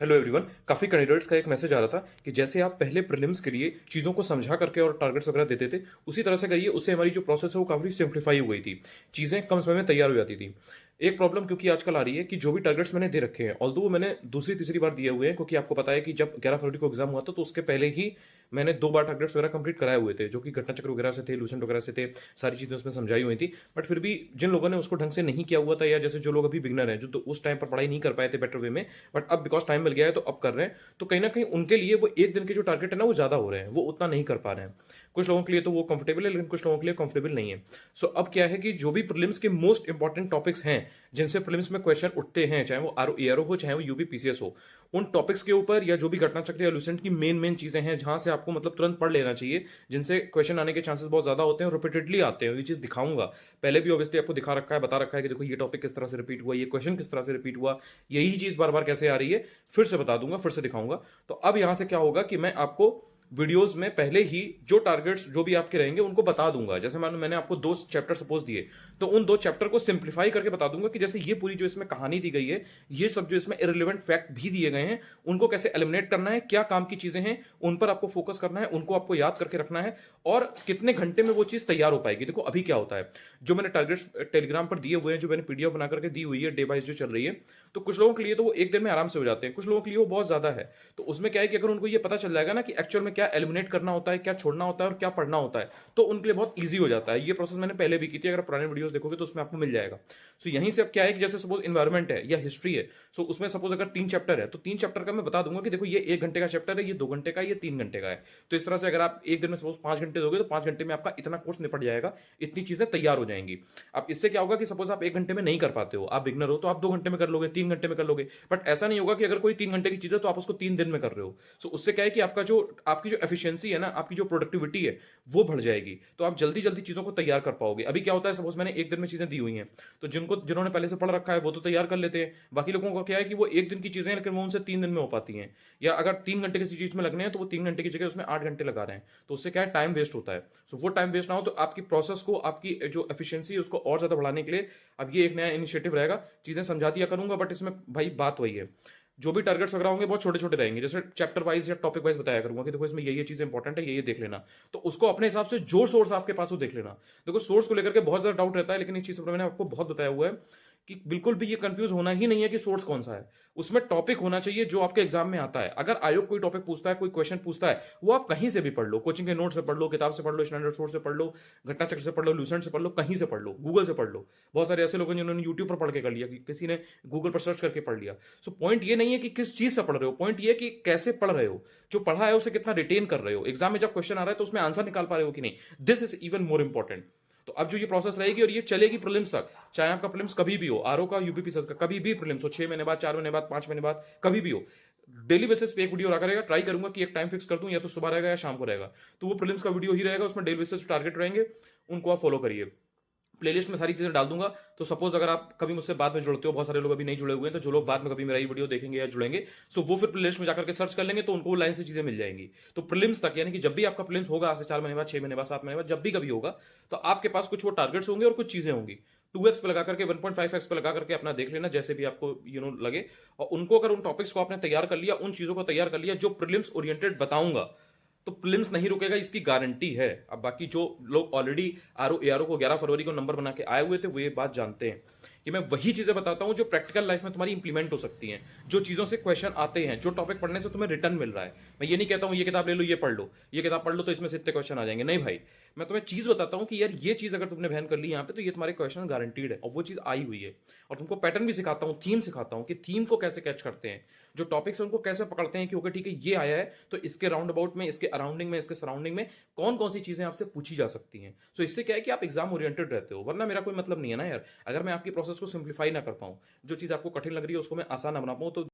Hello everyone. काफ़ी candidates का एक मैसेज आ रहा था कि जैसे आप पहले प्रीलिम्स के लिए चीज़ों को समझा करके और टारगेट्स वगैरह देते थे, उसी तरह से करिए। उससे हमारी जो प्रोसेस है वो काफ़ी सिंप्लीफाई हो गई थी, चीज़ें कम समय में तैयार हो जाती थी। एक प्रॉब्लम क्योंकि आजकल आ रही है कि जो भी टारगेट्स मैंने दे रखे हैं, ऑल्दो वो मैंने दूसरी तीसरी बार दिए हुए हैं, क्योंकि आपको पता है कि जब 11 फरवरी को एग्जाम हुआ था तो उसके पहले ही मैंने 2 बार टारगेट्स वगैरह कंप्लीट कराए हुए थे, जो कि घटना चक्र वगैरह से थे, लूसेंट वगैरह से थे, सारी चीज़ें उसमें समझाई हुई थी। बट फिर भी जिन लोगों ने उसको ढंग से नहीं किया हुआ था, या जैसे जो लोग अभी बिगनर हैं, जो तो उस टाइम पर पढ़ाई नहीं कर पाए थे बेटर वे में, बट अब बिकॉज टाइम मिल गया है तो अब कर रहे हैं, तो कहीं ना कहीं उनके लिए वो एक दिन के जो टारगेट है ना वो ज़्यादा हो रहे हैं, वो उतना नहीं कर पा रहे हैं। कुछ लोगों के लिए तो वो कंफर्टेबल है, लेकिन कुछ लोगों के लिए कंफर्टेबल नहीं है। सो अब क्या है कि जो भी प्रीलिम्स के मोस्ट इंपॉर्टेंट टॉपिक्स हैं, जिनसे प्रीलिम्स में क्वेश्चन उठते हैं, चाहे वो आर एआरओ हो, चाहे वो यूपी पीसीएस हो, उन टॉपिक्स के ऊपर या जो भी घटना चक्र या लूसेंट की मेन मेन चीजें हैं जहां से आपको मतलब तुरंत पढ़ लेना चाहिए, जिनसे क्वेश्चन आने के चांसेस बहुत ज्यादा होते हैं और रिपीटेडली आते हैं। ये चीज दिखाऊंगा, पहले भी ऑब्वियसली आपको दिखा रखा है, बता रखा है कि देखो ये टॉपिक किस तरह से रिपीट हुआ, ये क्वेश्चन किस तरह से रिपीट हुआ, यही चीज बार बार कैसे आ रही है, फिर से बता दूंगा, फिर से दिखाऊंगा। तो अब यहां से क्या होगा कि मैं आपको वीडियोस में पहले ही जो टारगेट्स जो भी आपके रहेंगे उनको बता दूंगा। जैसे मान लो मैंने आपको 2 चैप्टर सपोज दिए, तो उन 2 चैप्टर को सिंप्लीफाई करके बता दूंगा कि जैसे ये पूरी जो इसमें कहानी दी गई है, ये सब जो इसमें इररिलेवेंट फैक्ट भी दिए गए हैं, उनको कैसे एलिमिनेट करना है, क्या काम की चीजें हैं उन पर आपको फोकस करना है, उनको आपको याद करके रखना है, और कितने घंटे में वो चीज तैयार हो पाएगी। देखो अभी क्या होता है, जो मैंने टारगेट्स टेलीग्राम पर दिए हुए हैं, जो मैंने पीडीएफ बना करके दी हुई है डे वाइज जो चल रही है, तो कुछ लोगों के लिए तो वो एक दिन में आराम से हो जाते हैं, कुछ लोगों के लिए वो बहुत ज्यादा है। तो उसमें क्या है कि अगर उनको ये पता चल जाएगा ना कि एक्चुअल में क्या एलिमिनेट करना होता है, क्या छोड़ना होता है और क्या पढ़ना होता है, तो उनके लिए बहुत ईजी हो जाता है। ये प्रोसेस मैंने पहले भी की थी, अगर पुराने वीडियोस देखोगे तो उसमें आपको मिल जाएगा। सो यहीं से अब क्या है कि जैसे सपोज इन्वायरमेंट है या हिस्ट्री है, सो उसमें सपोज अगर 3 चैप्टर है, तो 3 चैप्टर का मैं बता दूंगा कि देखो ये 1 घंटे का चैप्टर है, ये 2 घंटे का है, ये 3 घंटे का है। तो इस तरह से अगर आप एक दिन में सपोज 5 घंटे दोगे, तो 5 घंटे में आपका इतना कोर्स निपट जाएगा, इतनी चीजें तैयार हो जाएंगी। अब इससे क्या होगा कि सपोज आप 1 घंटे में नहीं कर पाते हो, आप बिगनर हो, तो आप 2 घंटे में कर लोगे, 3 घंटे में कर लोगे। बट ऐसा नहीं होगा कि अगर कोई 3 घंटे की चीज है तो आप उसको 3 दिन में कर रहे हो। सो उससे क्या है कि आपकी जो एफिशिएंसी है ना, आपकी जो प्रोडक्टिविटी है, वो बढ़ जाएगी। तो आप जल्दी जल्दी चीजों को तैयार कर पाओगे। अभी क्या होता है, सपोज मैंने एक दिन में चीजें दी हुई हैं, तो जिन्होंने पहले से पढ़ रखा है वो तो तैयार कर लेते हैं। बाकी लोगों का क्या है कि वो एक दिन की चीजें हैं, लेकिन वो उनसे 3 दिन में हो पाती हैं। या अगर 3 घंटे किसी चीज में लगने हैं, तो वो 3 घंटे की जगह उसमें 8 घंटे लगा रहे हैं। तो उससे क्या है, टाइम वेस्ट होता है। सो वो टाइम वेस्ट ना हो, तो आपकी प्रोसेस को, आपकी जो एफिशिएंसी है उसको और ज्यादा बढ़ाने के लिए अब ये एक नया इनिशिएटिव रहेगा। चीजें समझा दिया करूंगा, बट इसमें भाई बात वही है, जो भी टारगेट्स वगैरह होंगे बहुत छोटे छोटे रहेंगे। जैसे चैप्टर वाइज या टॉपिक वाइज बताया करूंगा कि देखो इसमें ये चीज इंपॉर्टेंट है, ये देख लेना। तो उसको अपने हिसाब से जो सोर्स आपके पास हो देख लेना। देखो सोर्स को लेकर के बहुत ज्यादा डाउट रहता है, लेकिन इस चीज पर मैंने आपको बहुत बताया हुआ है कि बिल्कुल भी ये कंफ्यूज होना ही नहीं है कि सोर्स कौन सा है। उसमें टॉपिक होना चाहिए जो आपके एग्जाम में आता है। अगर आयोग कोई टॉपिक पूछता है, कोई क्वेश्चन पूछता है, वो आप कहीं से भी पढ़ लो, कोचिंग के नोट से पढ़ लो, किताब से पढ़ लो, स्टैंडर्ड सोर्स से पढ़ लो, घटना चक्र से पढ़ लो, लूसेंट से पढ़ लो, कहीं से पढ़ लो, गूगल से पढ़ लो। बहुत सारे ऐसे लोग हैं जिन्होंने यूट्यूब पर पढ़ के कर लिया, कि किसी ने गूगल पर सर्च करके पढ़ लिया। सो पॉइंट ये नहीं है कि किस चीज से पढ़ रहे हो, पॉइंट ये है कि कैसे पढ़ रहे हो, जो पढ़ा है उसे कितना रिटेन कर रहे हो, एग्जाम में जब क्वेश्चन आ रहा है तो उसमें आंसर निकाल पा रहे हो कि नहीं। This is even more important. तो अब जो ये प्रोसेस रहेगी और ये चलेगी प्रीलिम्स तक, चाहे आपका प्रीलिम्स कभी भी हो, आरओ का, यूपीपीसीएस का, कभी भी प्रीलिम्स हो, 6 महीने बाद, 4 महीने बाद, 5 महीने बाद, कभी भी हो, डेली बेसिस पे एक वीडियो रखा रहेगा। ट्राई करूंगा कि एक टाइम फिक्स कर दूं, या तो सुबह रहेगा या शाम को रहेगा, तो वो प्रीलिम्स का वीडियो ही रहेगा। उसमें डेली बेसिस पे टारगेट रहेंगे, उनको आप फॉलो करिए। प्लेलिस्ट में सारी चीजें डाल दूंगा। तो सपोज अगर आप कभी मुझसे बाद में जुड़ते हो, बहुत सारे लोग अभी नहीं जुड़े हुए हैं, तो जो लोग बाद में कभी मेरा ये वीडियो देखेंगे या जुड़ेंगे, सो वो फिर प्लेलिस्ट में जाकर के सर्च कर लेंगे, तो उनको लाइन से चीजें मिल जाएंगी। तो प्रीलिम्स तक, यानी कि जब भी आपका प्रीलिम्स होगा, आज से 4 महीने बाद, 6 महीने बाद, 7 महीने बाद, जब भी कभी होगा, तो आपके पास कुछ वो टारगेट्स होंगे और कुछ चीजें होंगी। 2x पे लगा करके, 1.5x पे लगा करके अपना देख लेना, जैसे भी आपको लगे। और उनको, अगर उन टॉपिक्स को आपने तैयार कर लिया, उन चीजों को तैयार कर लिया जो प्रीलिम्स ओरिएंटेड बताऊंगा, तो प्रीलिम्स नहीं रुकेगा, इसकी गारंटी है। अब बाकी जो लोग ऑलरेडी आरओ एआरओ को 11 फरवरी को नंबर बना के आए हुए थे, वो ये बात जानते हैं कि मैं वही चीजें बताता हूं जो प्रैक्टिकल लाइफ में तुम्हारी इंप्लीमेंट हो सकती हैं, जो चीजों से क्वेश्चन आते हैं, जो टॉपिक पढ़ने से तुम्हें रिटर्न मिल रहा है। मैं ये नहीं कहता हूं ये किताब ले लो, ये पढ़ लो, ये किताब पढ़ लो तो इसमें से इतने क्वेश्चन आ जाएंगे, नहीं भाई। मैं तुम्हें चीज बताता हूं कि यार ये चीज अगर तुमने बहन कर ली यहाँ पे, तो ये तुम्हारे क्वेश्चन गारंटीड है, और वो चीज आई हुई है। और तुमको पैटर्न भी सिखाता हूं, थीम सिखाता हूं कि थीम को कैसे कैच करते हैं, जो टॉपिक्स है उनको कैसे पकड़ते हैं कि ओके ठीक है ये आया है, तो इसके राउंड अबाउट में, इसके अराउंडिंग में, इसके सराउंडिंग में कौन कौन सी चीजें आपसे पूछी जा सकती हैं। सो इससे क्या है कि आप एग्जाम ओरिएंटेड रहते हो। वरना मेरा कोई मतलब नहीं है ना यार, अगर मैं आपकी प्रोसेस को सिंप्लीफाई ना कर पाऊं, जो चीज आपको कठिन लग रही है उसको मैं आसान ना बना पाऊं, तो